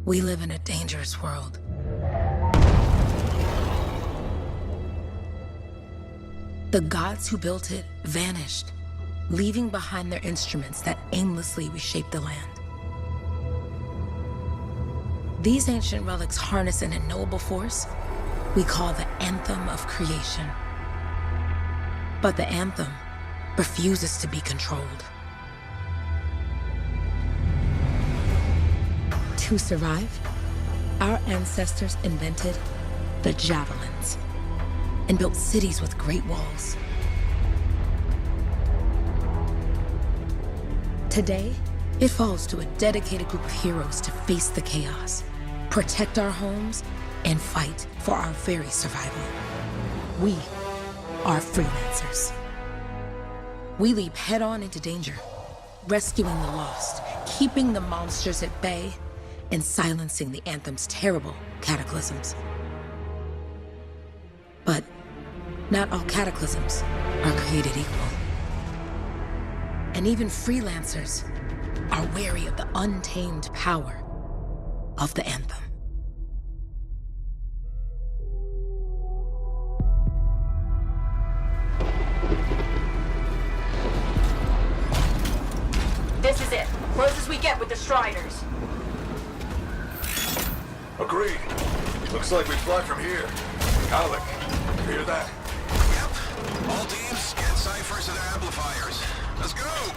We live in a dangerous world. The gods who built it vanished, leaving behind their instruments that aimlessly reshape the land. These ancient relics harness an unknowable force we call the Anthem of Creation. But the Anthem refuses to be controlled. To survive, our ancestors invented the javelins and built cities with great walls. Today, it falls to a dedicated group of heroes to face the chaos, protect our homes, and fight for our very survival. We are freelancers. We leap head-on into danger, rescuing the lost, keeping the monsters at bay, and silencing the Anthem's terrible cataclysms. But not all cataclysms are created equal. And even freelancers are wary of the untamed power of the Anthem. This is it. Closest we get with the Striders. Agreed. Looks like we fly from here. Alec, you hear that? Yep. All teams, get ciphers to their amplifiers. Let's go!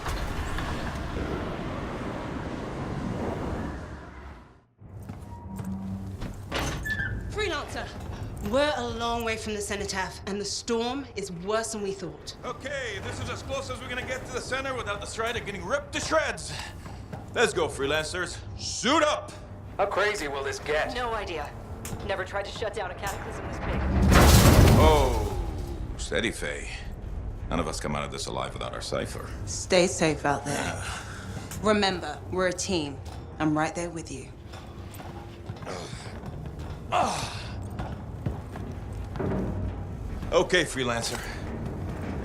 Freelancer, we're a long way from the cenotaph, and the storm is worse than we thought. Okay, this is as close as we're gonna get to the center without the Strider getting ripped to shreds. Let's go, freelancers. Suit up! How crazy will this get? No idea. Never tried to shut down a cataclysm this big. Oh, steady, Faye. None of us come out of this alive without our cipher. Stay safe out there. Remember, we're a team. I'm right there with you. Okay, freelancer.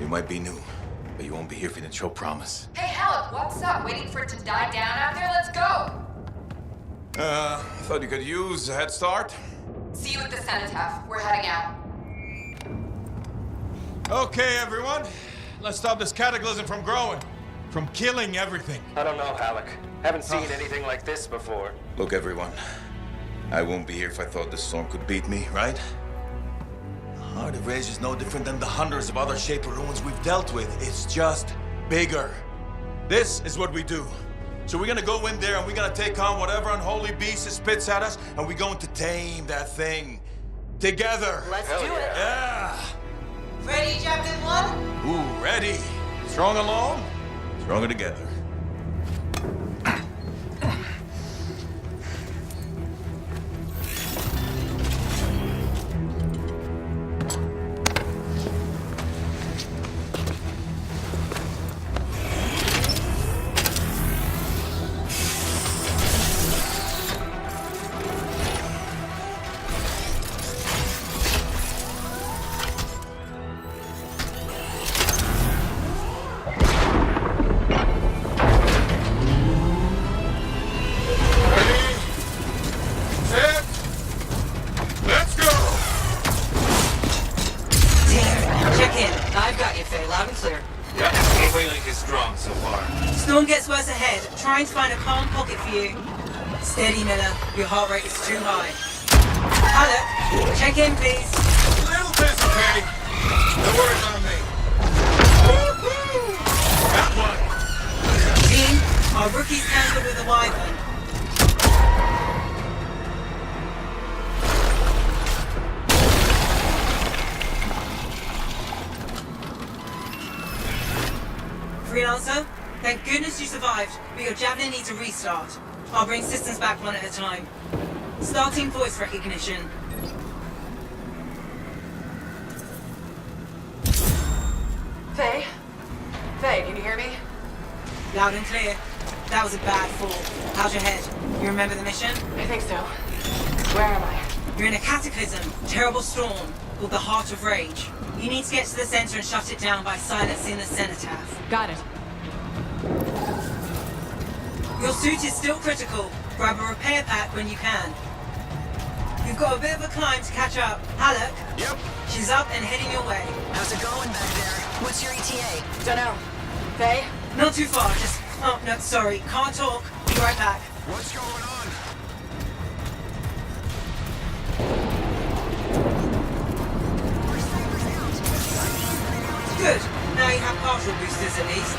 You might be new, but you won't be here for the show promise. Hey, Alec, what's up? Waiting for it to die down out there? Let's go! Thought you could use a head start. See you at the cenotaph. We're heading out. Okay, everyone. Let's stop this cataclysm from growing, from killing everything. I don't know, Alec. Haven't seen anything like this before. Look, everyone. I won't be here if I thought this storm could beat me, right? Heart of Rage is no different than the hundreds of other Shaper ruins we've dealt with. It's just bigger. This is what we do. So we're gonna go in there and we're gonna take on whatever unholy beast it spits at us, and we're going to tame that thing. Together. Let's do it. Yeah. Ready, Javelin 1? Ooh, ready. Strong alone, stronger together. Storm gets worse ahead. Trying to find a calm pocket for you. Steady, Miller. Your heart rate is too high. Alec, check in, please. A little busy, Penny. Don't worry about me. That one. Team, our rookie's tangled with a wyvern. Freelancer, thank goodness you survived, but your Javelin needs a restart. I'll bring systems back one at a time. Starting voice recognition. Faye? Faye, can you hear me? Loud and clear. That was a bad fall. How's your head? You remember the mission? I think so. Where am I? You're in a cataclysm, terrible storm, called the Heart of Rage. You need to get to the center and shut it down by silencing the cenotaph. Got it. Your suit is still critical. Grab a repair pack when you can. You've got a bit of a climb to catch up. Halleck? Yep. She's up and heading your way. How's it going back there? What's your ETA? Dunno. Faye? Not too far, just... Oh, no, sorry. Can't talk. Be right back. What's going on? Good. Now you have partial boosters at least.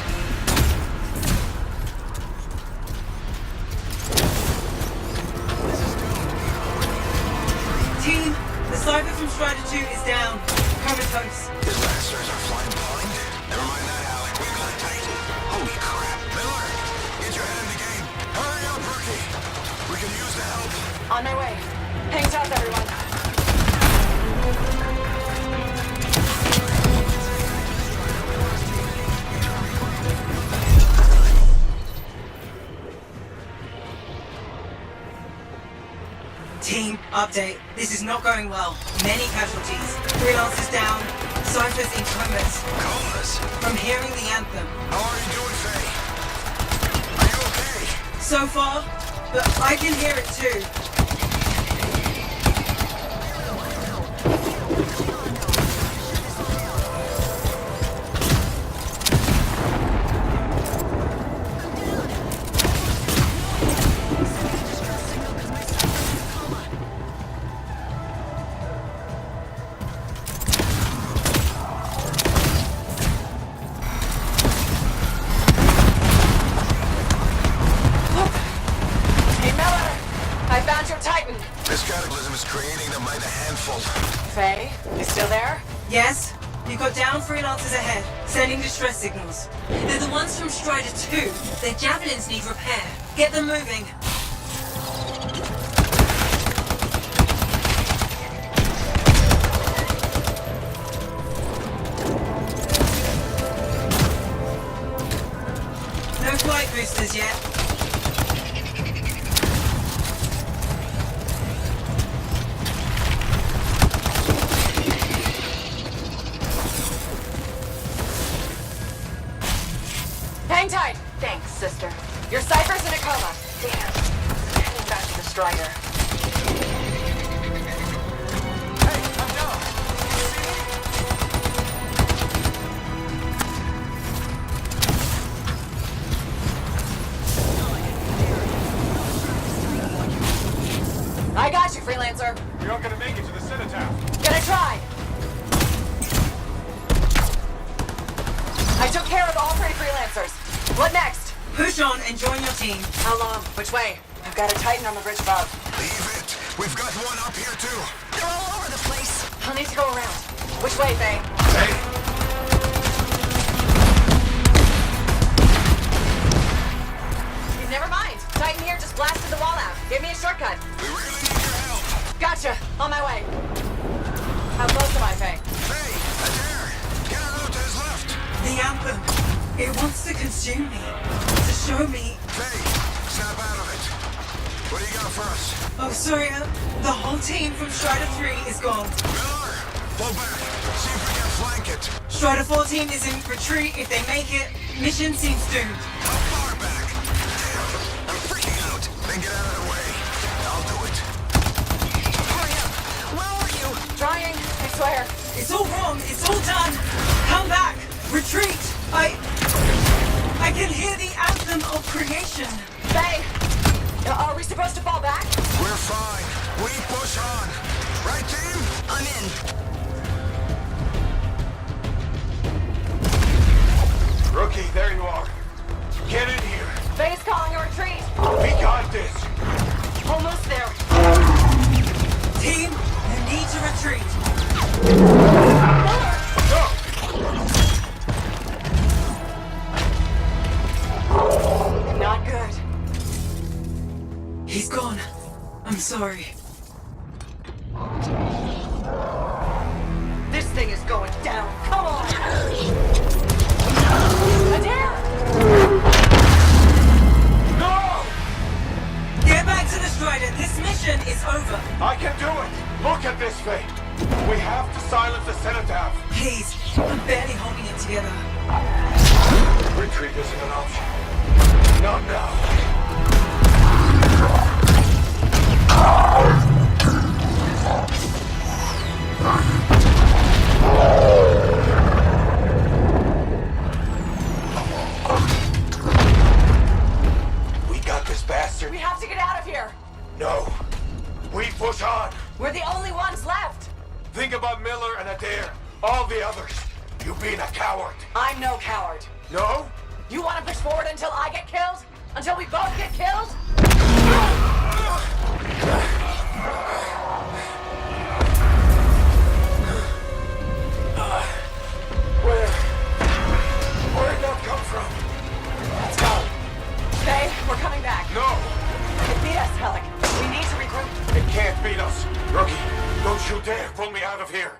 Team, the Cypher from Strider 2 is down. Comatose. His bastards are flying blind? Never mind that, Alec. We got it tight. Holy crap. Miller, get your head in the game. Hurry up, rookie. We can use the help. On my way. Hang tough, everyone. Team, update. This is not going well. Many casualties. Freelancers down. Cypher's in comas. Comas? From hearing the anthem. How are you doing, Faye? Are you okay? So far, but I can hear it too. Faye, you still there? Yes? You've got down freelancers ahead, sending distress signals. They're the ones from Strider 2. Their javelins need repair. Get them moving. No flight boosters yet. Hang tight! Thanks, sister. Your Cypher's in a coma. Damn. Heading back to the Strider. Hey, I'm down. You see I got you, freelancer. You're not gonna make it to the cenotaph. Gonna try. I took care of all 3 freelancers. What next? Push on and join your team. How long? Which way? I've got a Titan on the bridge above. Leave it. We've got one up here, too. They're all over the place. I'll need to go around. Which way, Faye? Hey! Never mind. Titan here just blasted the wall out. Give me a shortcut. We really need your help. Gotcha. On my way. How close am I, Faye? Hey, Adair. Get out to his left. The anthem. It wants to consume me. To show me. Faye, snap out of it. What do you got for us? Oh, sorry. The whole team from Strider 3 is gone. Miller, pull back. See if we can flank it. Strider 4 team is in retreat. If they make it, mission seems doomed. How far back? Damn, I'm freaking out. Then get out of the way. I'll do it. Hurry up. Where are you? Trying. I swear. It's all wrong. It's all done. Come back. Retreat. I can hear the anthem of creation. Faye! Are we supposed to fall back? We're fine. We push on. Right, team? I'm in. Rookie, there you are. Get in here. Faye's calling a retreat. We got this. Almost there. Team, you need to retreat. Not good. He's gone. I'm sorry. This thing is going down. Come on! Adair! No! Get back to the Strider. This mission is over. I can do it. Look at this, Faye. We have to silence the cenotaph. Please, I'm barely holding it together. Retreat isn't an option. Not now. We're the only ones left! Think about Miller and Adair. All the others. You being a coward. I'm no coward. No? You want to push forward until I get killed? Until we both get killed? Where'd that come from? Let's go. Faye, we're coming back. No! It beat us, Alec. We need to regroup. It can't beat us. Rookie, don't you dare pull me out of here.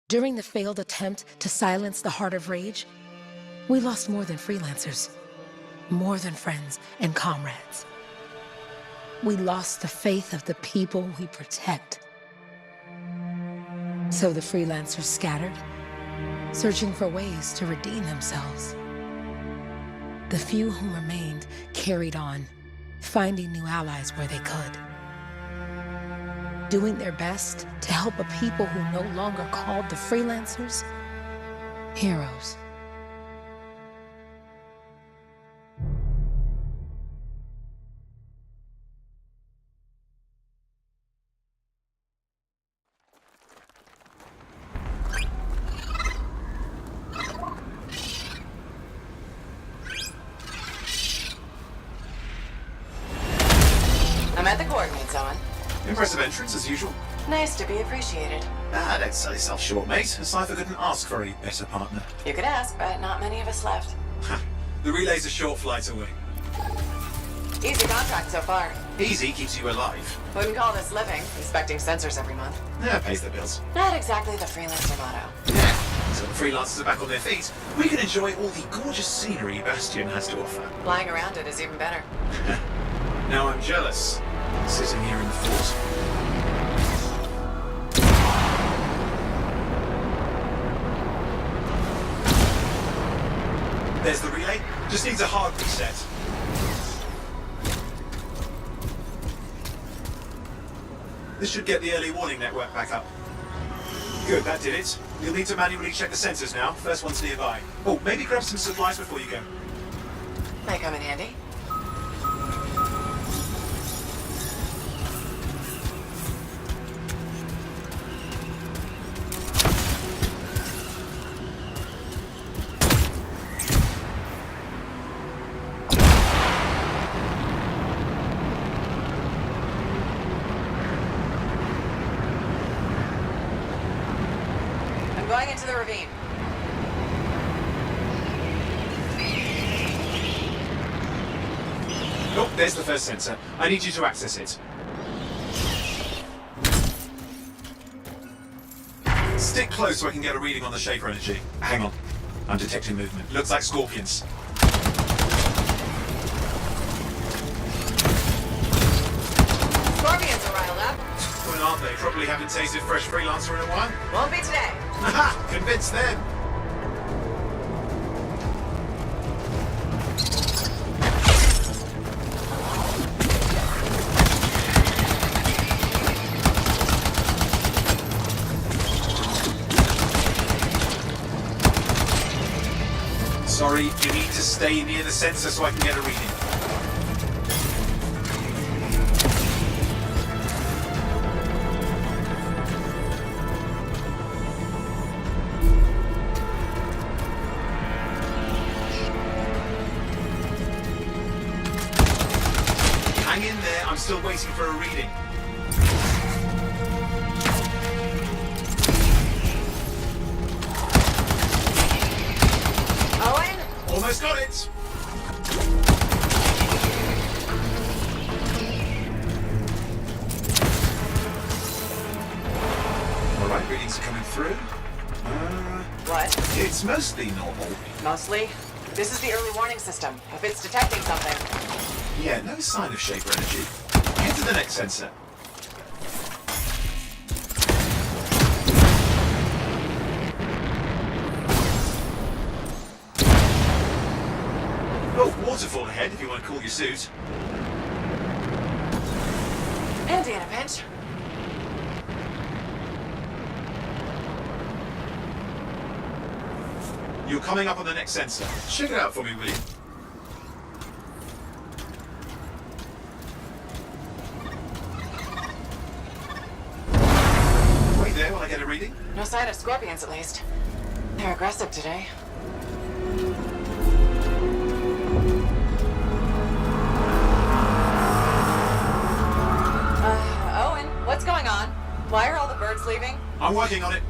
During the failed attempt to silence the Heart of Rage, we lost more than freelancers, more than friends and comrades. We lost the faith of the people we protect. So the freelancers scattered, searching for ways to redeem themselves. The few who remained carried on, finding new allies where they could. Doing their best to help a people who no longer called the freelancers heroes. I'm at the coordinates, Owen. Impressive entrance, as usual. Nice to be appreciated. Ah, don't sell yourself short, mate. A cipher couldn't ask for a better partner. You could ask, but not many of us left. The relay's a short flight away. Easy contract so far. Easy keeps you alive. Wouldn't call this living, inspecting sensors every month. Yeah, pays the bills. Not exactly the freelancer motto. Yeah. So the freelancers are back on their feet. We can enjoy all the gorgeous scenery Bastion has to offer. Flying around it is even better. Now I'm jealous. Sitting here in the fort. There's the relay. Just needs a hard reset. This should get the early warning network back up. Good, that did it. You'll need to manually check the sensors now. First one's nearby. Oh, maybe grab some supplies before you go. Might come in handy. Going into the ravine. Oh, there's the first sensor. I need you to access it. Stick close so I can get a reading on the shaper energy. Hang on. I'm detecting movement. Looks like scorpions. Scorpions are riled up. Well, aren't they? Probably haven't tasted fresh freelancer in a while. Won't be today. Aha! Convince them! Sorry, you need to stay near the sensor so I can get a reading. Hang in there, I'm still waiting for a reading. Owen? Almost got it! Alright, readings are coming through. What? It's mostly normal. Mostly. This is the early warning system. If it's detecting something. Yeah, no sign of shaper energy. Head to the next sensor. waterfall ahead if you want to cool your suit. Handy in a pinch. You're coming up on the next sensor. Check it out for me, will you? Wait there while I get a reading. No sign of scorpions, at least. They're aggressive today. Owen, what's going on? Why are all the birds leaving? I'm working on it.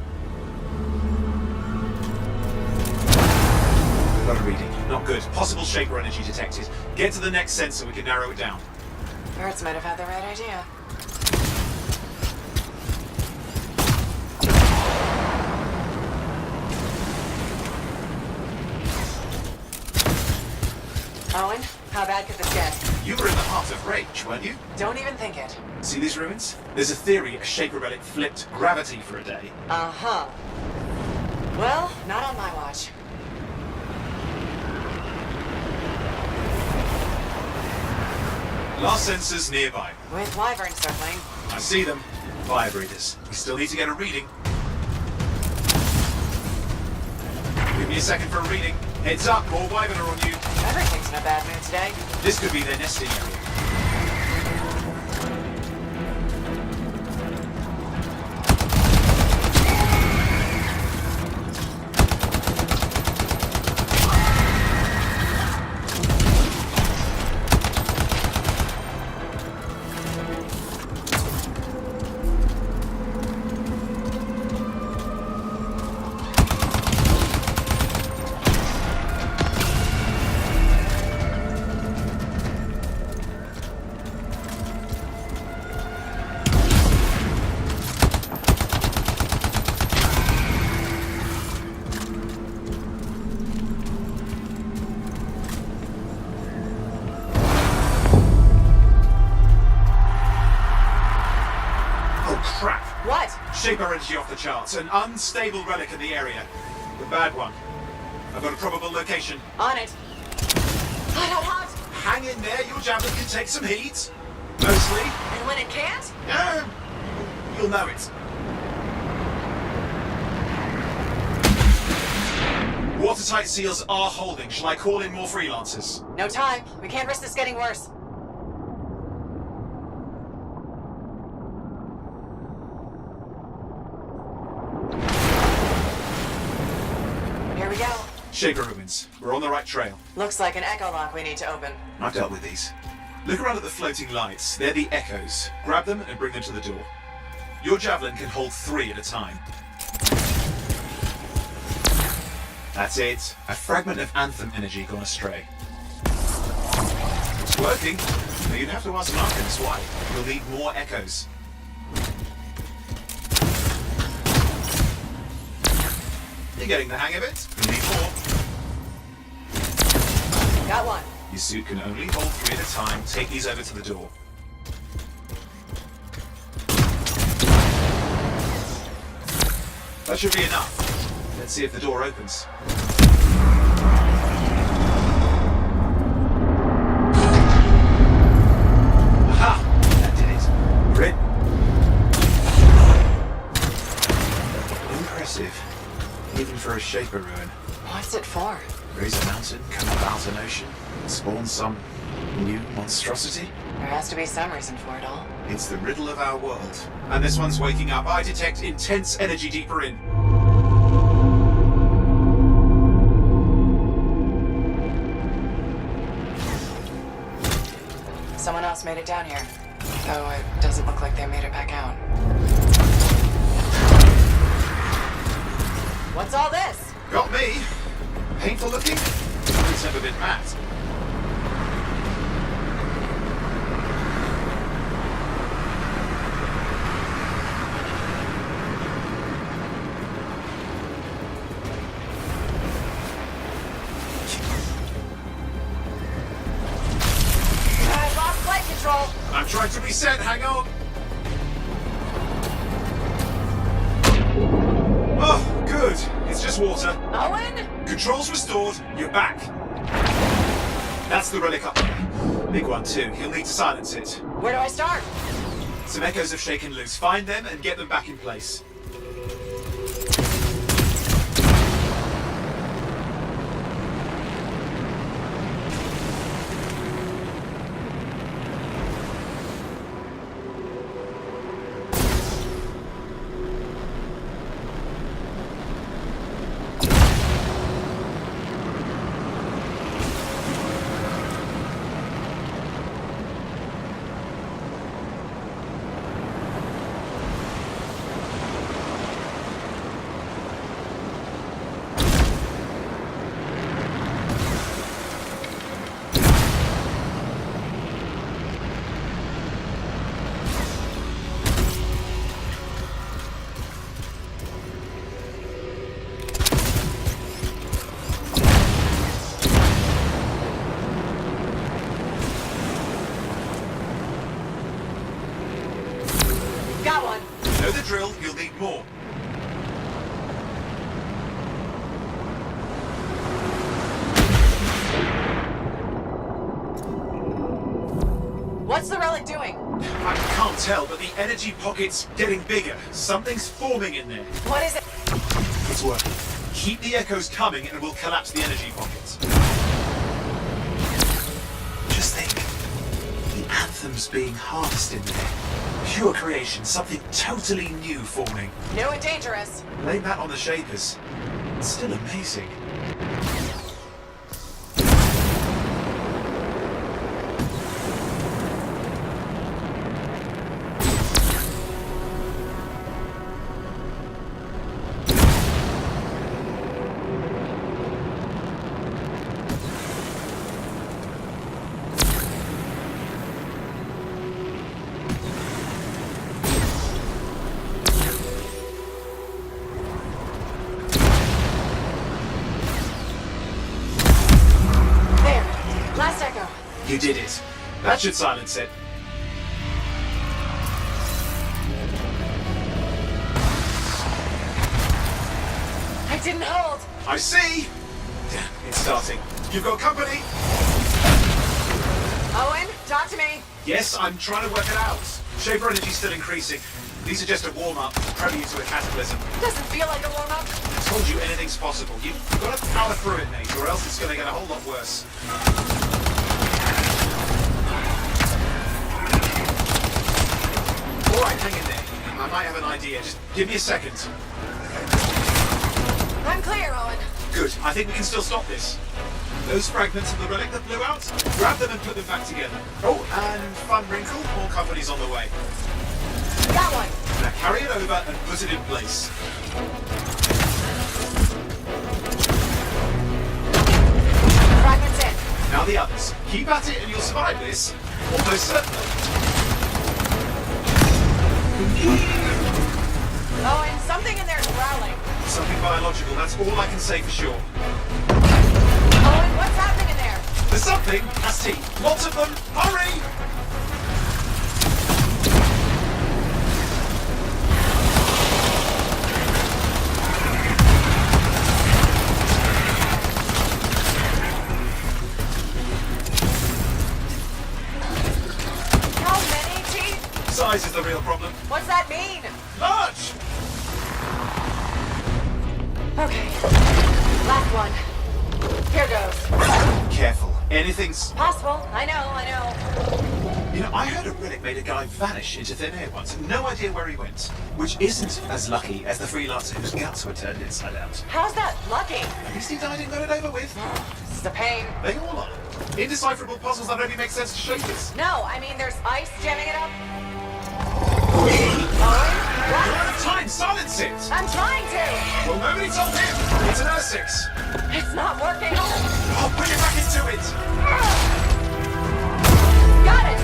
Got a reading. Not good. Possible shaper energy detected. Get to the next sensor, we can narrow it down. Birds might have had the right idea. Owen, how bad could this get? You were in the heart of rage, weren't you? Don't even think it. See these ruins? There's a theory a shaper relic flipped gravity for a day. Uh-huh. Well, not on my watch. Last sensors nearby. With wyverns circling. I see them. Vibrators. We still need to get a reading. Give me a second for a reading. Heads up, more wyvern are on you. Everything's in a bad mood today. This could be their nesting area. Shaper energy off the charts. An unstable relic in the area. The bad one. I've got a probable location. On it. Hot, hot, hot! Hang in there, your javelin can take some heat. Mostly. And when it can't? You'll know it. Watertight seals are holding. Shall I call in more freelancers? No time. We can't risk this getting worse. Here we go. Shaper ruins. We're on the right trail. Looks like an echo lock we need to open. I've dealt with these. Look around at the floating lights. They're the echoes. Grab them and bring them to the door. Your javelin can hold 3 at a time. That's it. A fragment of Anthem energy gone astray. It's working. But you'd have to ask Markins why. You'll need more echoes. You're getting the hang of it. You'll need more. Got one. Your suit can only hold 3 at a time. Take these over to the door. That should be enough. Let's see if the door opens. Aha! That did it. Grit. Impressive. Even for a shaper ruin. What's it for? Raise a mountain, come about an ocean, spawn some new monstrosity? There has to be some reason for it all. It's the riddle of our world. And this one's waking up. I detect intense energy deeper in. Someone else made it down here. Though it doesn't look like they made it back out. What's all this? Got me. Painful looking? It's never been Matt. I lost flight control. I'm trying to reset, hang on. Oh, good. It's just water. Owen? Controls restored. You're back. That's the relic up there. Big one too. You'll need to silence it. Where do I start? Some echoes have shaken loose. Find them and get them back in place. Got one. Know the drill, you'll need more. What's the relic doing? I can't tell, but the energy pocket's getting bigger. Something's forming in there. What is it? It's working. Keep the echoes coming and we'll collapse the energy pockets. Just think. The Anthem's being harnessed in there. Pure creation, something totally new forming. New and dangerous. Blame that on the Shapers. It's still amazing. Last echo. You did it. That should silence it. I didn't hold. I see! Damn, it's starting. You've got company! Owen, talk to me. Yes, I'm trying to work it out. Shaper energy's still increasing. These are just a warm-up, prelude to a cataclysm. Doesn't feel like a warm-up. I told you anything's possible. You've got to power through it, mate, or else it's going to get a whole lot worse. All right, hang in there. I might have an idea. Just give me a second. I'm clear, Owen. Good. I think we can still stop this. Those fragments of the relic that blew out, grab them and put them back together. Oh, and fun wrinkle, more company's on the way. Got one. Now carry it over and put it in place. Fragments in. Now the others. Keep at it and you'll survive this. Almost certainly. Owen, something in there's growling. Something biological, that's all I can say for sure. Owen, what's happening in there? There's something, has teeth. Lots of them. Hurry! How many teeth? Size is the real problem. What's that mean? Large! Okay. Last one. Here goes. Careful. Anything's... Possible. I know. You know, I heard a relic made a guy vanish into thin air once. No idea where he went. Which isn't as lucky as the freelancer whose guts were turned inside out. How's that lucky? At least he died and got it over with. This is a pain. They all are. Indecipherable puzzles that only make sense to Shapers. No, I mean there's ice jamming it up. Owen? We're What? out of time! Silence it! I'm trying to. Well, nobody told him! It's an R6! It's not working. I'll bring it back into it! Got it.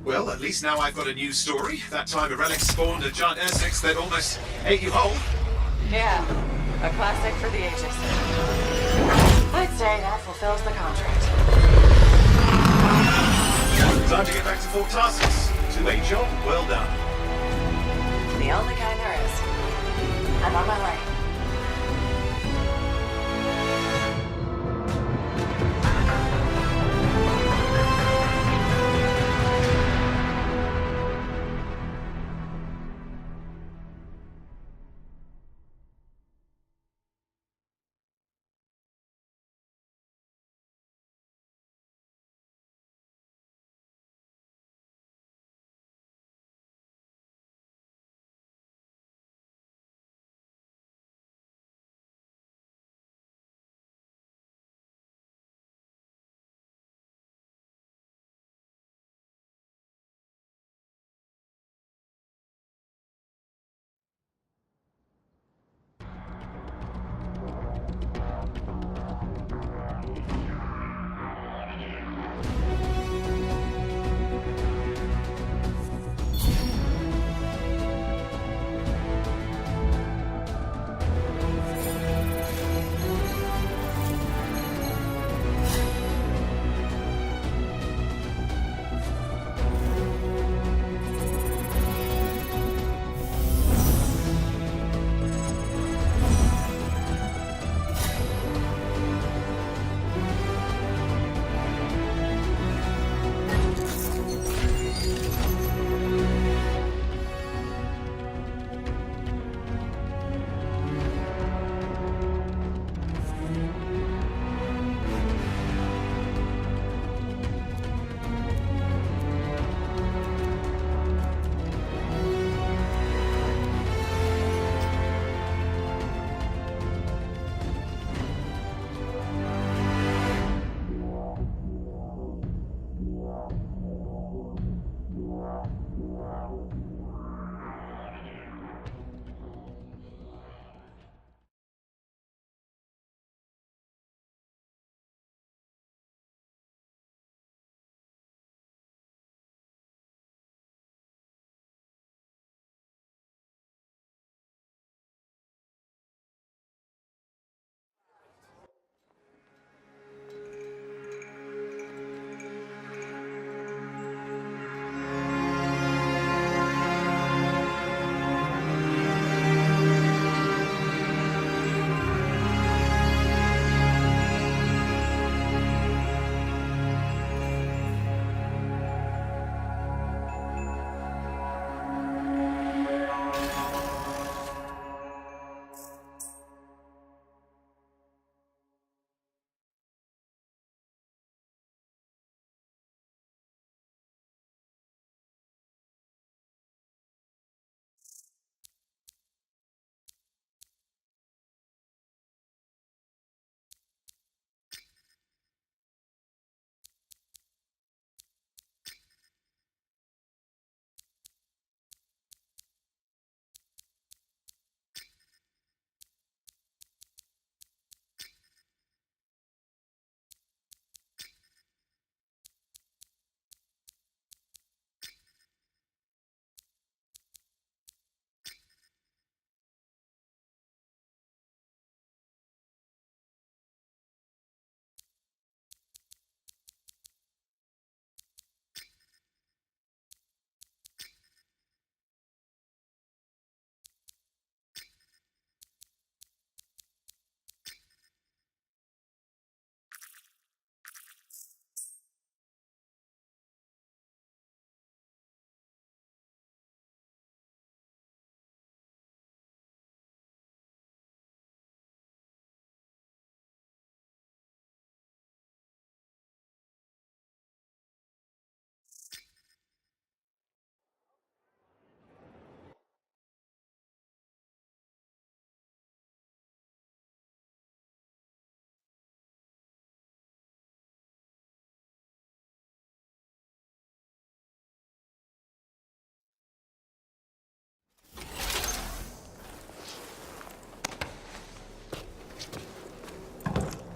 Well, at least now I've got a new story. That time a relic spawned a giant R6 that almost ate you whole. Yeah, a classic for the ages. I'd say that fulfills the contract. Time to get back to Fort Tarsus. 2-8 job, well done. The only kind there is. I'm on my way.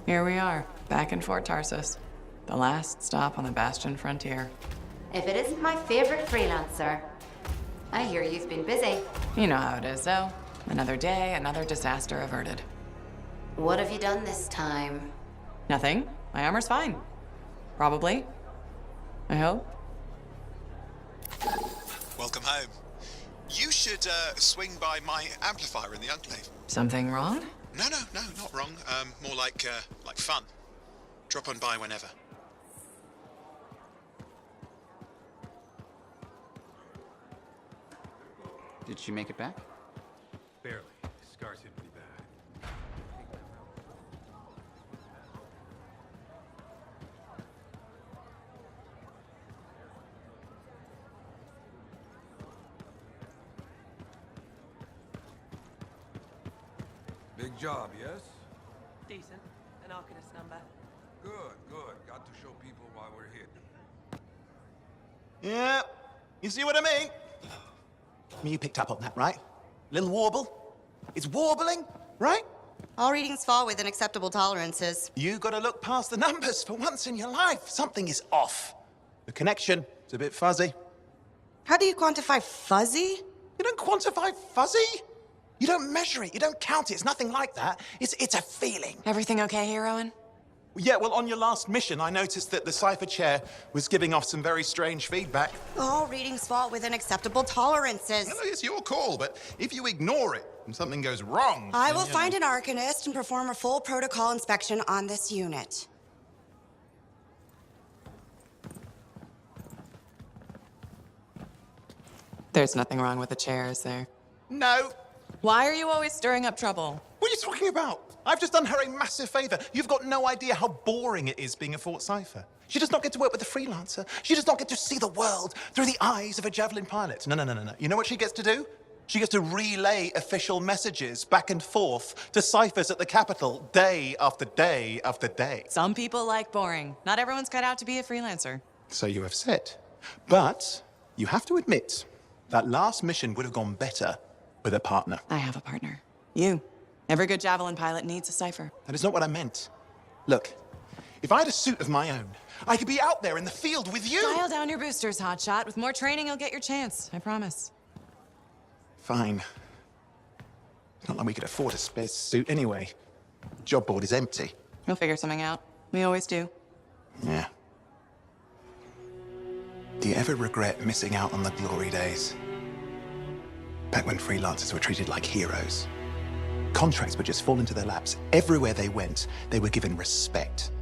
Here we are, back in Fort Tarsus. The last stop on the Bastion frontier. If it isn't my favorite freelancer. I hear you've been busy. You know how it is, though. Another day, another disaster averted. What have you done this time? Nothing. My armor's fine. Probably. I hope. welcome home. You should swing by my amplifier in the Uplay. Something wrong? No, not wrong. More like fun. Drop on by whenever. Did she make it back? Barely. Scars hit pretty bad. Big job, yes? Decent. An Arcanist number. Good, good. Got to show people why we're here. Yeah, you see what I mean? You picked up on that, right? Little warble? It's warbling, right? All readings fall within acceptable tolerances. You gotta look past the numbers for once in your life. Something is off. The connection is a bit fuzzy. How do you quantify fuzzy? You don't quantify fuzzy? You don't measure it, you don't count it, it's nothing like that. It's a feeling. Everything okay here, Owen? Yeah, well, on your last mission, I noticed that the cipher chair was giving off some very strange feedback. All readings fall within acceptable tolerances. No, it's your call, but if you ignore it and something goes wrong... I will find an Arcanist and perform a full protocol inspection on this unit. There's nothing wrong with the chair, is there? No. Why are you always stirring up trouble? What are you talking about? I've just done her a massive favor. You've got no idea how boring it is being a Fort Cipher. She does not get to work with a freelancer. She does not get to see the world through the eyes of a Javelin pilot. No. You know what she gets to do? She gets to relay official messages back and forth to ciphers at the Capitol day after day after day. Some people like boring. Not everyone's cut out to be a freelancer. So you have said. But you have to admit, that last mission would have gone better with a partner. I have a partner. You. Every good Javelin pilot needs a cipher. That is not what I meant. Look, if I had a suit of my own, I could be out there in the field with you. Dial down your boosters, hotshot. With more training, you'll get your chance. I promise. Fine. It's not like we could afford a spare suit anyway. Job board is empty. We'll figure something out. We always do. Yeah. Do you ever regret missing out on the glory days? Back when freelancers were treated like heroes. Contracts would just fall into their laps. Everywhere they went, they were given respect.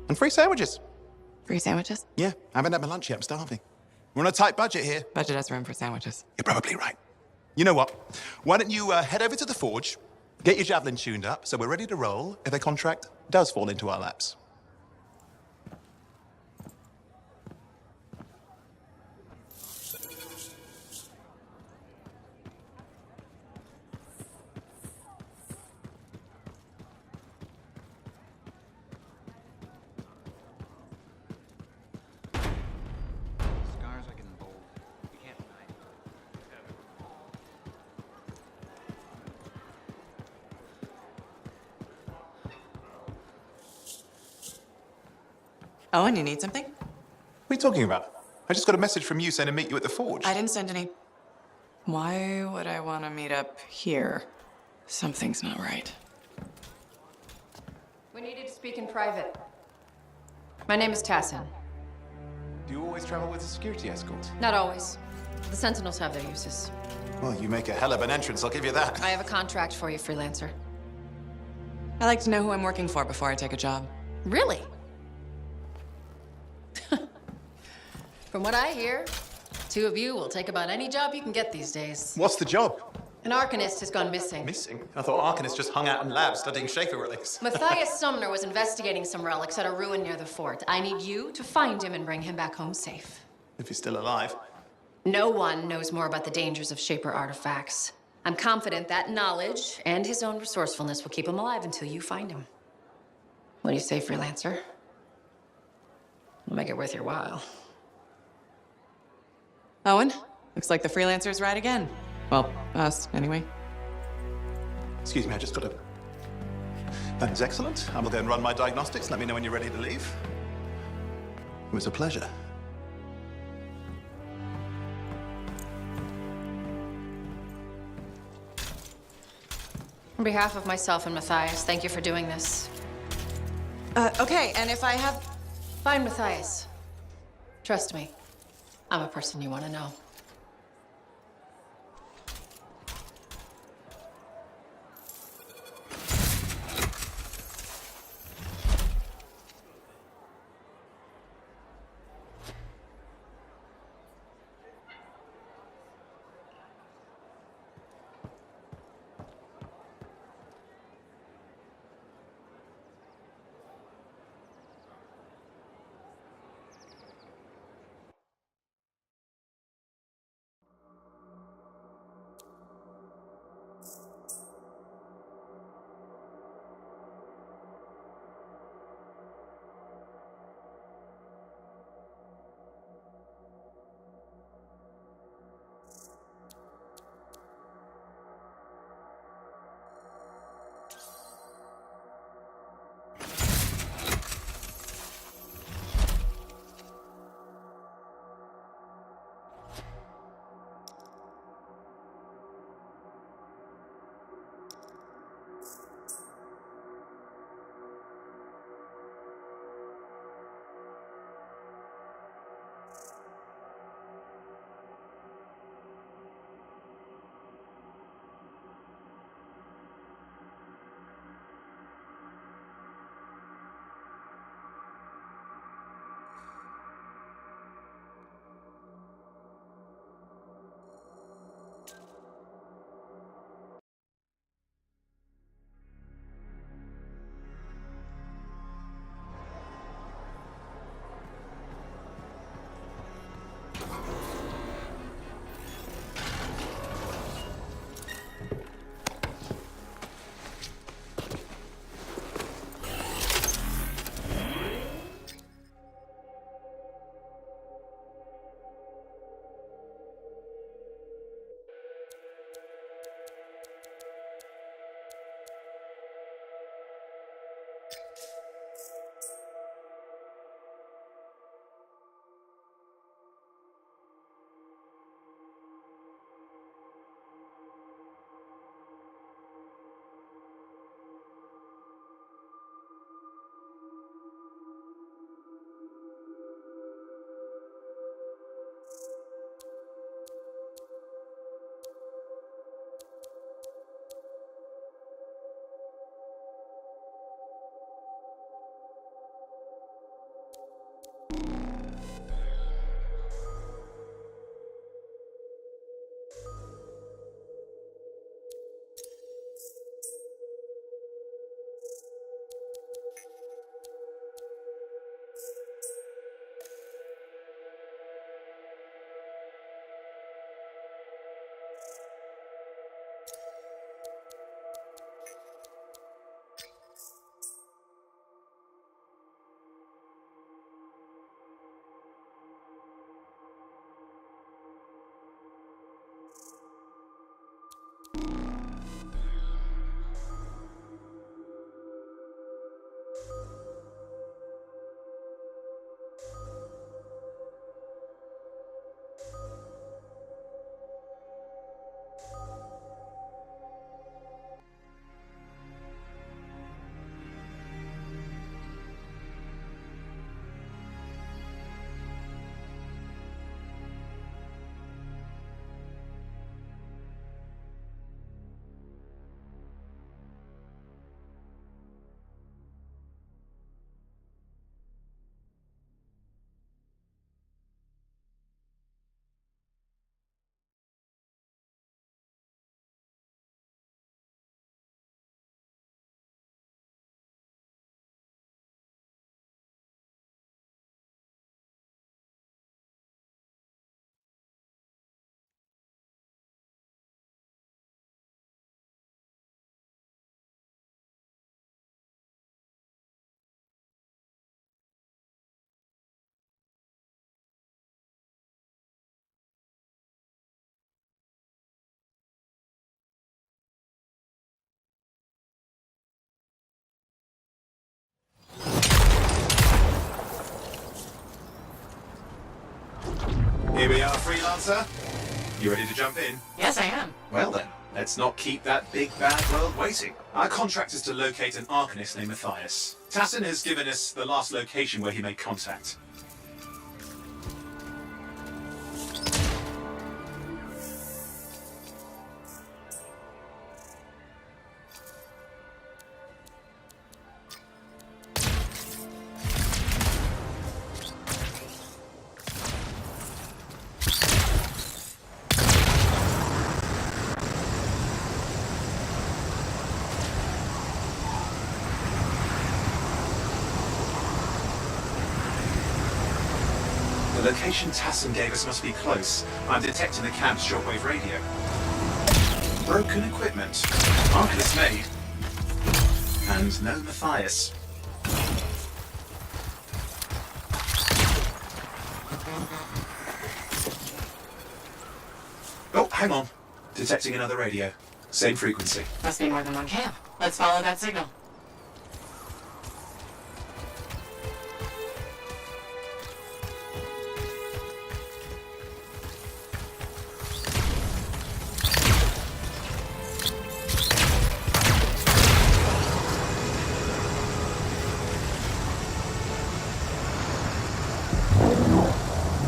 And free sandwiches. Free sandwiches? Yeah, I haven't had my lunch yet. I'm starving. We're on a tight budget here. Budget has room for sandwiches. You're probably right. You know what? Why don't you head over to the forge, get your Javelin tuned up, so we're ready to roll if a contract does fall into our laps. Oh, and you need something? What are you talking about? I just got a message from you saying to meet you at the forge. I didn't send any. Why would I want to meet up here? Something's not right. We needed to speak in private. My name is Tassin. Do you always travel with a security escort? Not always. The Sentinels have their uses. Well, you make a hell of an entrance, I'll give you that. I have a contract for you, freelancer. I like to know who I'm working for before I take a job. Really? From what I hear, two of you will take about any job you can get these days. What's the job? An Arcanist has gone missing. Missing? I thought Arcanists just hung out in labs studying Schaefer relics. Matthias Sumner was investigating some relics at a ruin near the fort. I need you to find him and bring him back home safe. If he's still alive. No one knows more about the dangers of Shaper artifacts. I'm confident that knowledge and his own resourcefulness will keep him alive until you find him. What do you say, freelancer? We'll make it worth your while. Owen, looks like the freelancer's right again. Well, us, anyway. Excuse me, I just got a... That is excellent. I will go and run my diagnostics. Let me know when you're ready to leave. It was a pleasure. On behalf of myself and Matthias, thank you for doing this. Okay, and if I have... Find Matthias. Trust me, I'm a person you want to know. Here we are, Freelancer. You ready to jump in? Yes, I am. Well then, let's not keep that big bad world waiting. Our contract is to locate an Arcanist named Matthias. Tassin has given us the last location where he made contact. The location Tassin gave us must be close. I'm detecting the camp's shortwave radio. Broken equipment. Arcanist made. And no Matthias. Oh, hang on. Detecting another radio. Same frequency. Must be more than one camp. Let's follow that signal.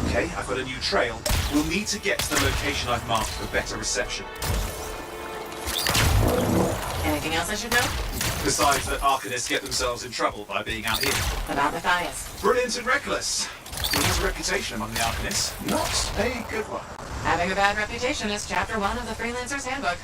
Okay, I've got a new trail. We'll need to get to the location I've marked for better reception. Anything else I should know? Besides that Arcanists get themselves in trouble by being out here. About Matthias. Brilliant and reckless. He has a reputation among the Arcanists. Not a good one. Having a bad reputation is chapter 1 of the Freelancer's Handbook.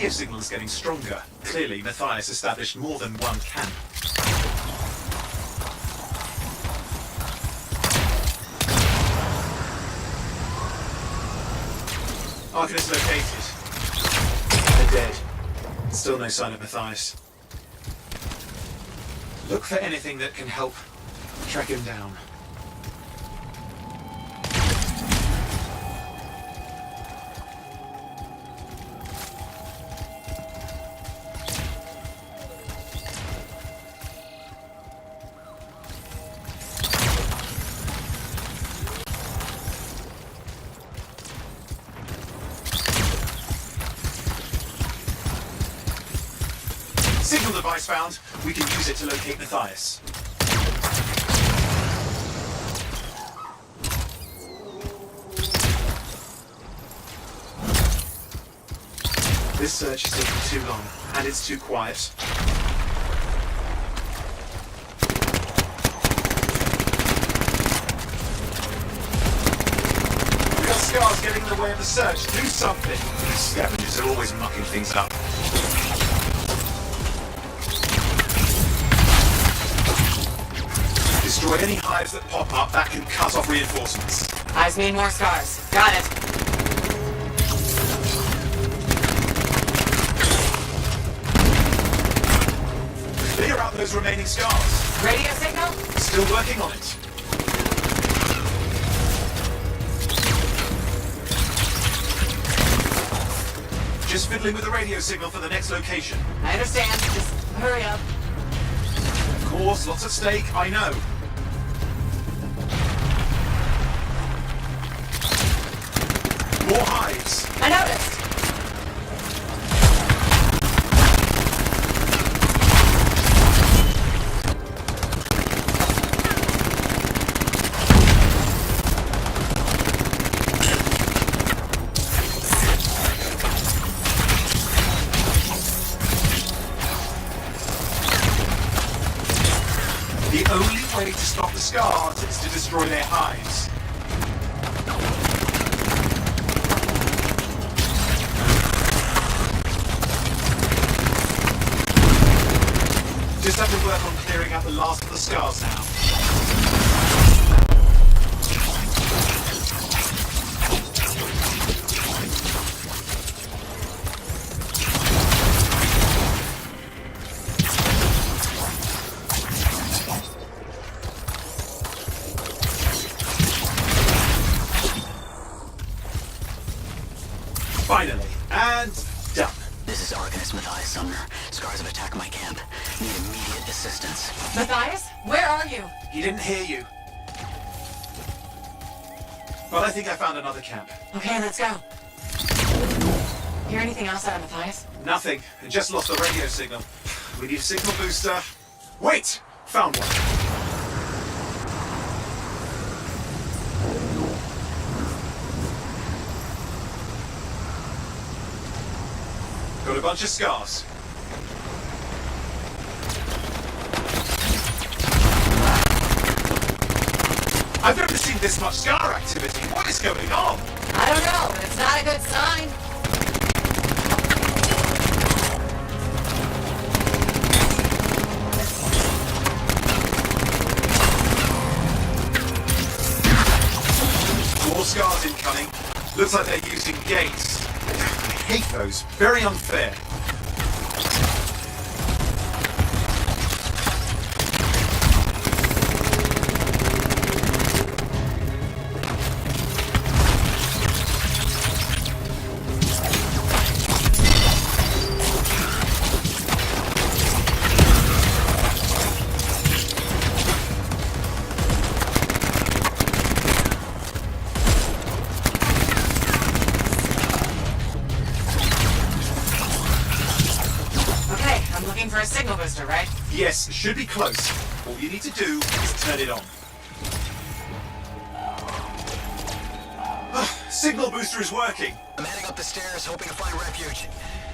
radio signal is getting stronger. Clearly, Matthias established more than one camp. Arcanist located. They're dead. Still no sign of Matthias. Look for anything that can help track him down. Signal device found. We can use it to locate Matthias. This search is taking too long, and it's too quiet. We got scars getting in the way of the search. Do something. These scavengers are always mucking things up. Destroy any hives that pop up that can cut off reinforcements. Hives mean more scars. Got it. Clear out those remaining scars. Radio signal? Still working on it. Just fiddling with the radio signal for the next location. I understand. Just hurry up. Of course, lots at stake, I know. More hives. I noticed. The only way to stop the scars is to destroy their hives. Just have to work on clearing out the last of the scars now. Finally, and done. This is Arcanist Matthias Sumner. Scars have attacked my camp. Need immediate assistance. Matthias, where are you? He didn't hear you. But I think I found another camp. Okay, let's go. Hear anything else out of Matthias? Nothing. I just lost the radio signal. We need a signal booster. Wait! Found one. Got a bunch of scars. I've never seen this much scar activity. What is going on? I don't know, but it's not a good sign. More scars incoming. Looks like they're using gates. I hate those. Very unfair. For a signal booster, right? Yes, should be close. All you need to do is turn it on. Signal booster is working. I'm heading up the stairs, hoping to find refuge.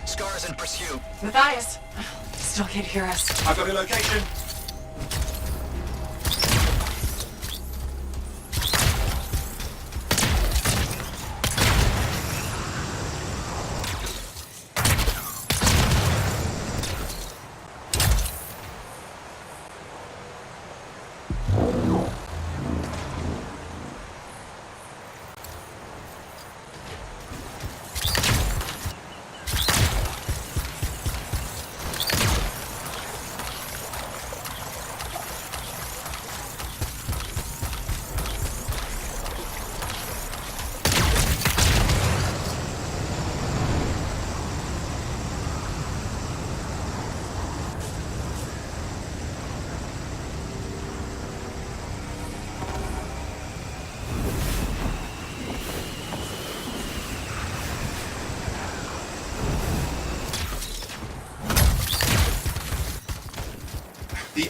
Scars in pursuit. Matthias, still can't hear us. I've got a location.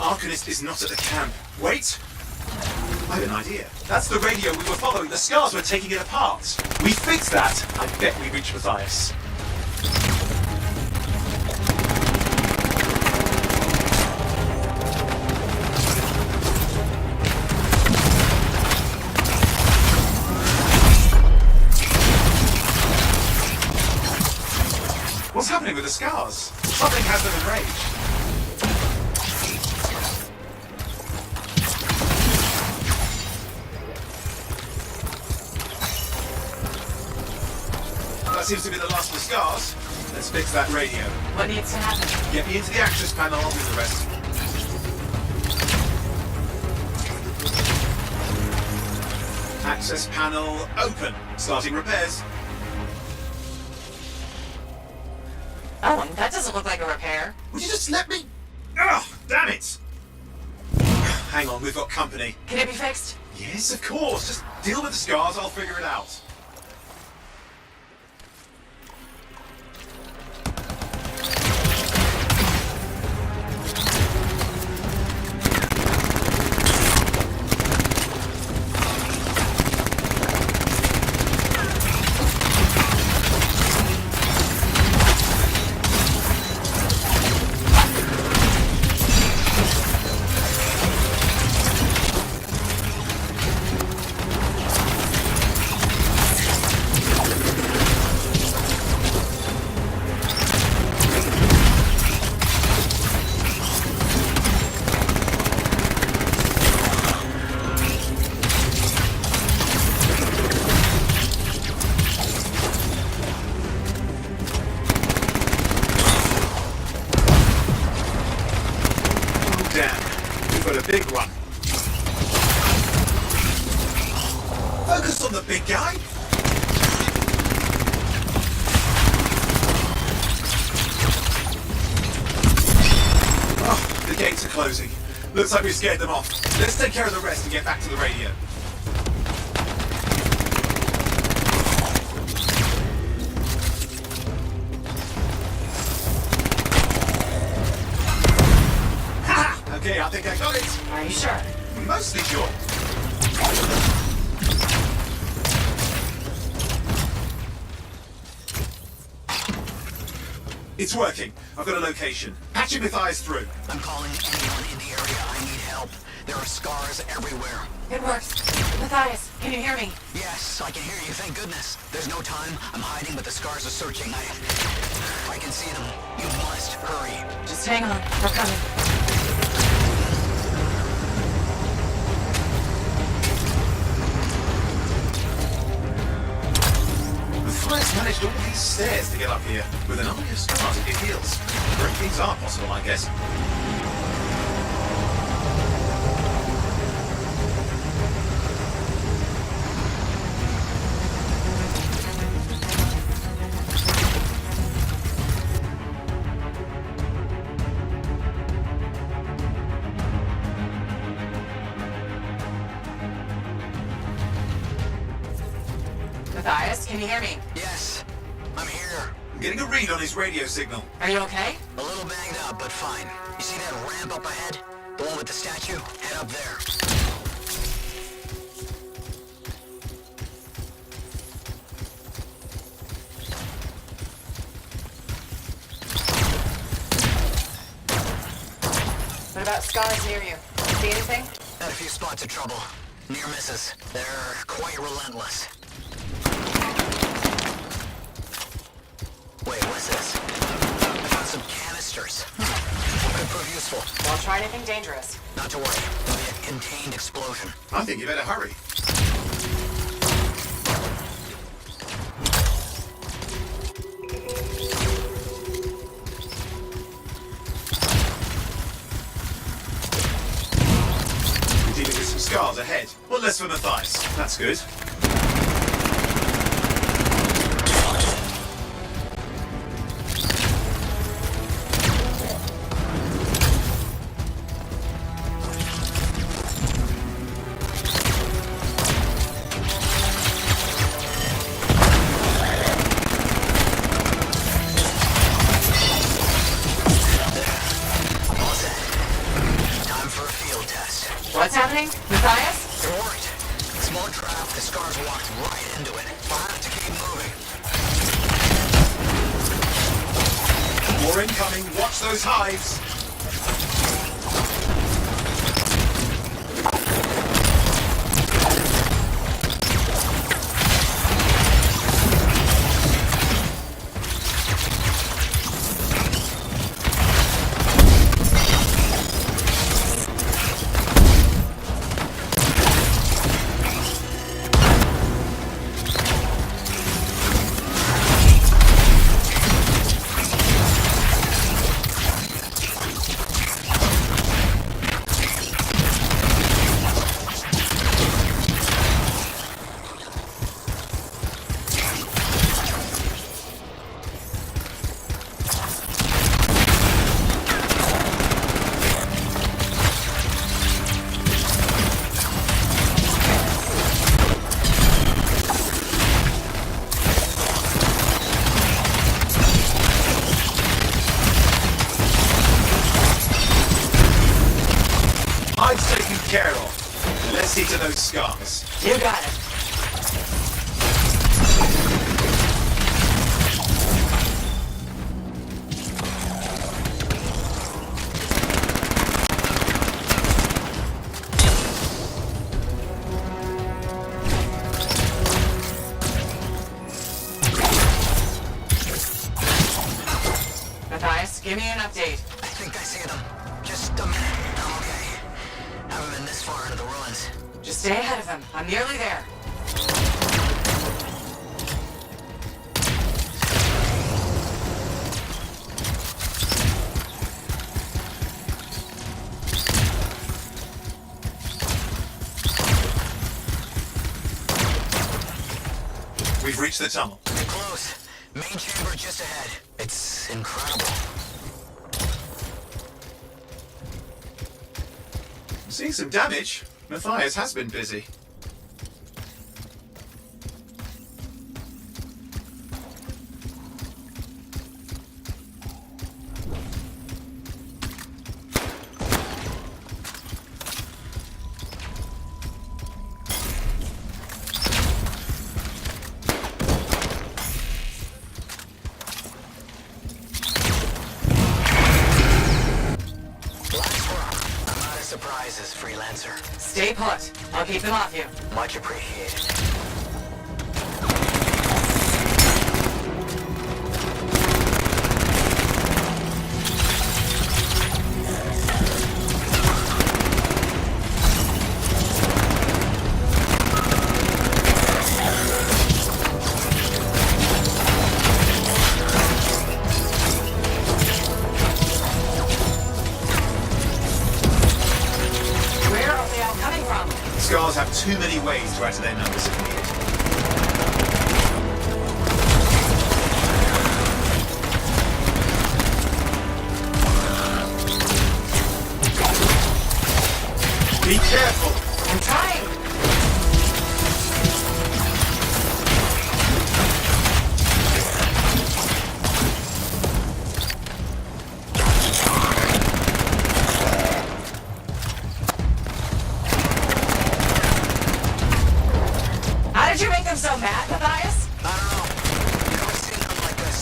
Arcanist is not at the camp. Wait! I have an idea. That's the radio we were following. The scars were taking it apart. We fixed that. I bet we reach Matthias. What's happening with the scars? Something has them enraged. That seems to be the last of the scars. Let's fix that radio. What needs to happen? Get me into the access panel, I'll do the rest. Access panel open. Starting repairs. Oh, that doesn't look like a repair. Would you just let me? Oh, damn it! Hang on, we've got company. Can it be fixed? Yes, of course. Just deal with the scars, I'll figure it out. Big one. Focus on the big guy. Oh, the gates are closing. Looks like we scared them off. Let's take care of the rest and get back to the radio. Okay, I think I got it. Are you sure? Mostly sure. It's working. I've got a location. Patching Matthias through. I'm calling anyone in the area. I need help. There are scars everywhere. It works. Matthias, can you hear me? Yes, I can hear you, thank goodness. There's no time. I'm hiding, but the scars are searching. I can see them. You must hurry. Just hang on. We're coming. Matthias managed all these stairs to get up here. With an army of scars, it feels. Great things are possible, I guess. Matthias, can you hear me? Yes, I'm here. I'm getting a read on his radio signal. Are you okay? A little banged up, but fine. You see that ramp up ahead? The one with the statue? Head up there. What about scars near you? See anything? Had a few spots of trouble. Near misses. They're quite relentless. Wait, what's this? I found some canisters. Could prove useful. Don't try anything dangerous. Not to worry. It'll be a contained explosion. I think you better hurry. We're dealing with some scars ahead. One less for Matthias. That's good. scars walked right into it. We'll have to keep moving. More incoming. Watch those hives. Care of. Let's see to those scars. You got it. Matthias, give me an update. I think I see them. Just a minute. I'm okay. Haven't been this far into the ruins. Just stay ahead of them. I'm nearly there. We've reached the tunnel. We're close. Main chamber just ahead. It's incredible. Seeing some damage. Matthias has been busy. Surprises, freelancer. Stay put. I'll keep them off you. Much appreciated. Scars have too many ways to add to their numbers if needed. Be careful! I'm trying! How did you make them so mad, Matthias? I don't know. You've never seen them like this.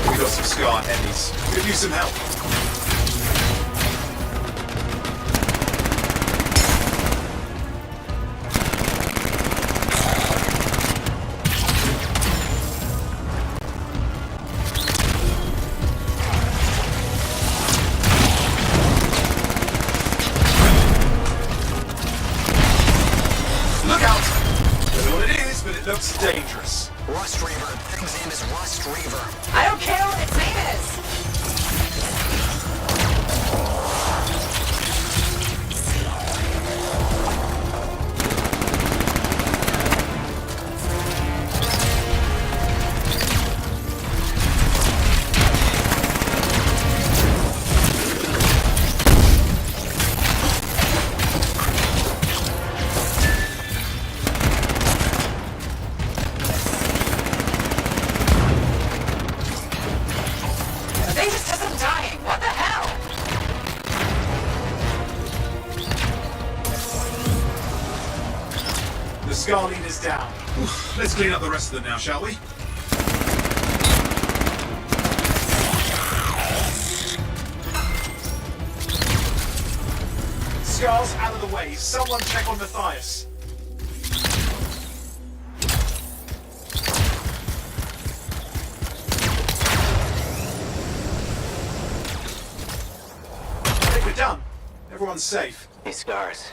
We've got some scar enemies. Could use some help. Looks dangerous. Rust Reaver. Thing's name is Rust Reaver. I don't care what its name is. The Scar leader's down. Let's clean up the rest of them now, shall we? Scar's out of the way. Someone check on Matthias. I think we're done. Everyone's safe. These Scars.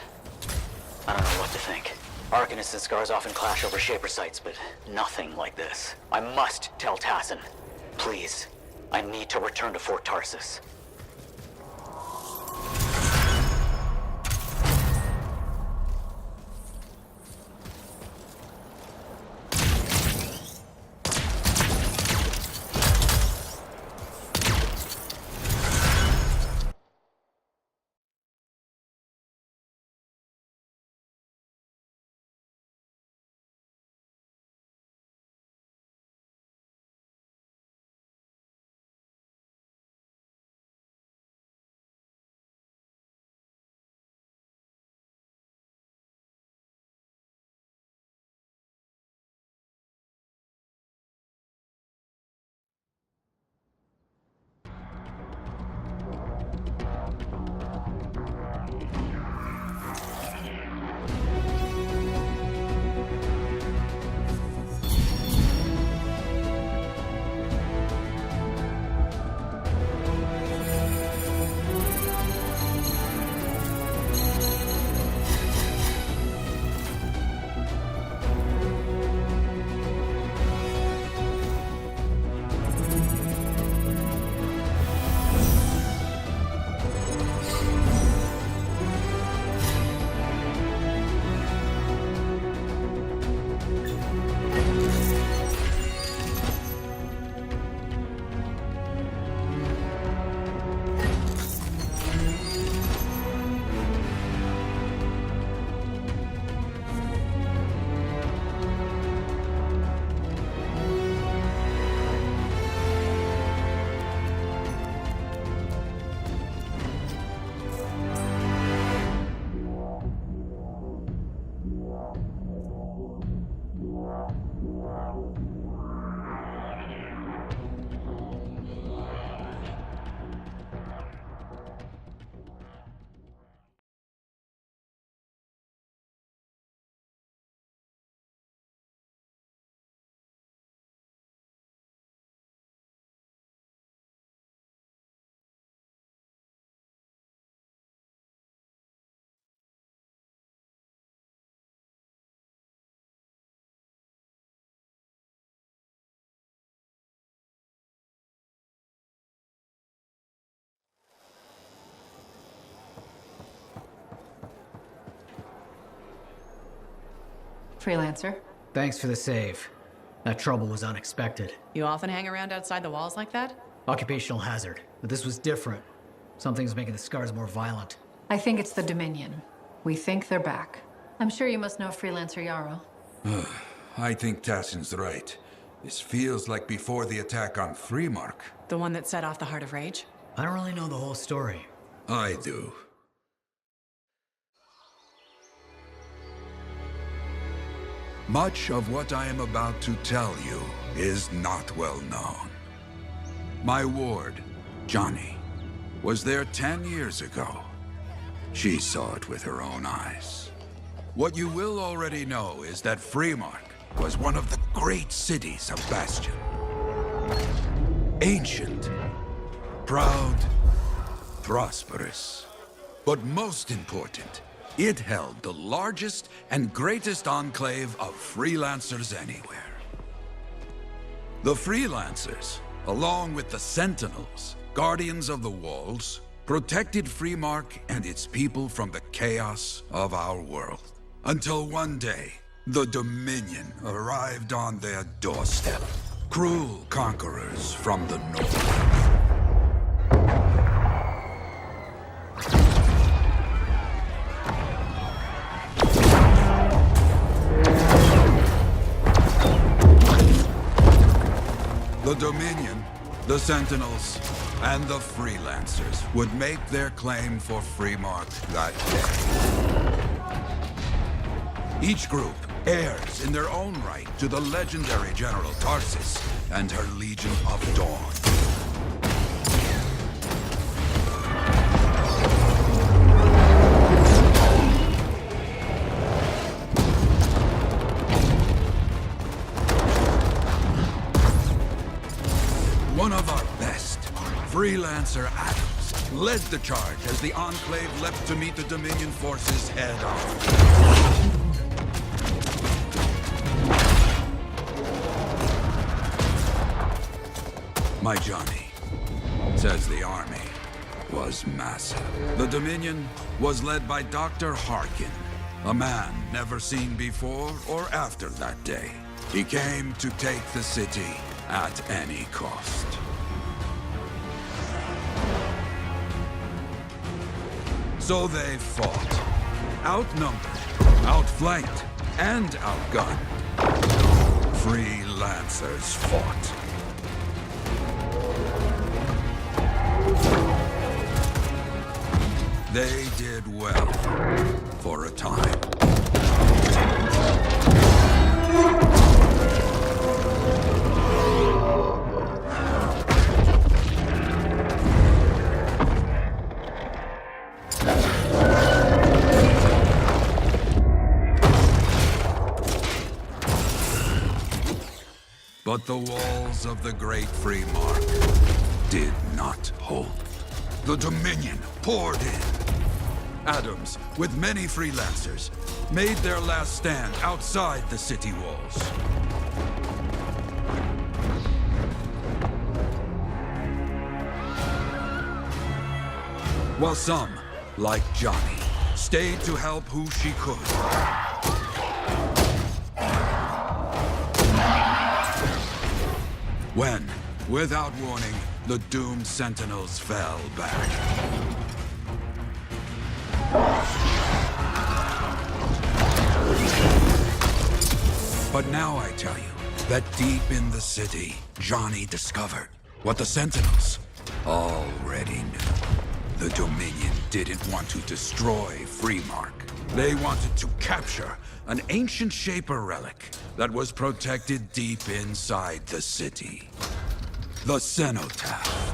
I don't know what to think. Arcanists and Scars often clash over Shaper sites, but nothing like this. I must tell Tassin. Please. I need to return to Fort Tarsus. Freelancer. Thanks for the save. That trouble was unexpected. You often hang around outside the walls like that? Occupational hazard. But this was different. Something's making the Scars more violent. I think it's the Dominion. We think they're back. I'm sure you must know Freelancer Yarrow. I think Tassin's right. This feels like before the attack on Freemark. The one that set off the Heart of Rage? I don't really know the whole story. I do. Much of what I am about to tell you is not well known. My ward, Johnny, was there 10 years ago. She saw it with her own eyes. What you will already know is that Freemark was one of the great cities of Bastion. Ancient, proud, prosperous. But most important, it held the largest and greatest enclave of freelancers anywhere. The freelancers, along with the Sentinels, guardians of the walls, protected Freemark and its people from the chaos of our world. Until one day, the Dominion arrived on their doorstep. Cruel conquerors from the north. The Dominion, the Sentinels, and the Freelancers would make their claim for Freemark that day. Each group heirs in their own right to the legendary General Tarsis and her Legion of Dawn. One of our best, Freelancer Adams, led the charge as the Enclave leapt to meet the Dominion forces head-on. My Johnny says the army was massive. The Dominion was led by Dr. Harkin, a man never seen before or after that day. He came to take the city at any cost. So they fought, outnumbered, outflanked, and outgunned. Freelancers fought. They did well for a time. But the walls of the Great Free Mark did not hold. The Dominion poured in. Adams, with many freelancers, made their last stand outside the city walls. While some, like Johnny, stayed to help who she could. When, without warning, the doomed Sentinels fell back. But now I tell you that deep in the city, Johnny discovered what the Sentinels already knew. The Dominion didn't want to destroy Freemark. They wanted to capture an ancient Shaper relic that was protected deep inside the city. The Cenotaph.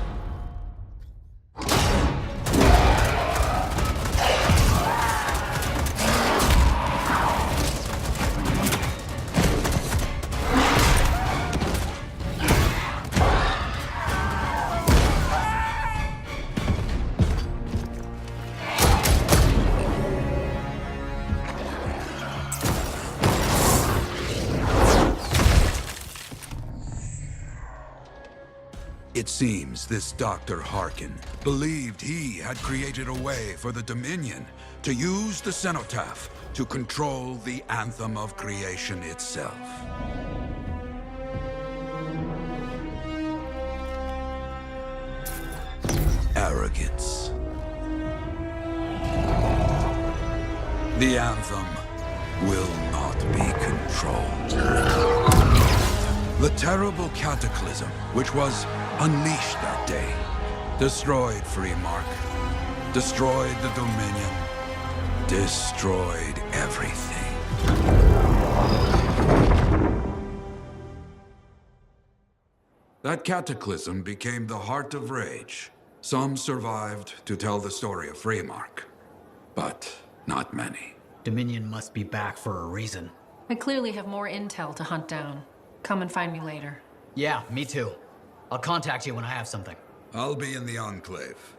It seems this Dr. Harkin believed he had created a way for the Dominion to use the Cenotaph to control the Anthem of Creation itself. Arrogance. The Anthem will not be controlled. The terrible cataclysm, which was unleashed that day, destroyed Freemark, destroyed the Dominion, destroyed everything. That cataclysm became the heart of rage. Some survived to tell the story of Freemark, but not many. Dominion must be back for a reason. I clearly have more intel to hunt down. Come and find me later. Yeah, me too. I'll contact you when I have something. I'll be in the Enclave.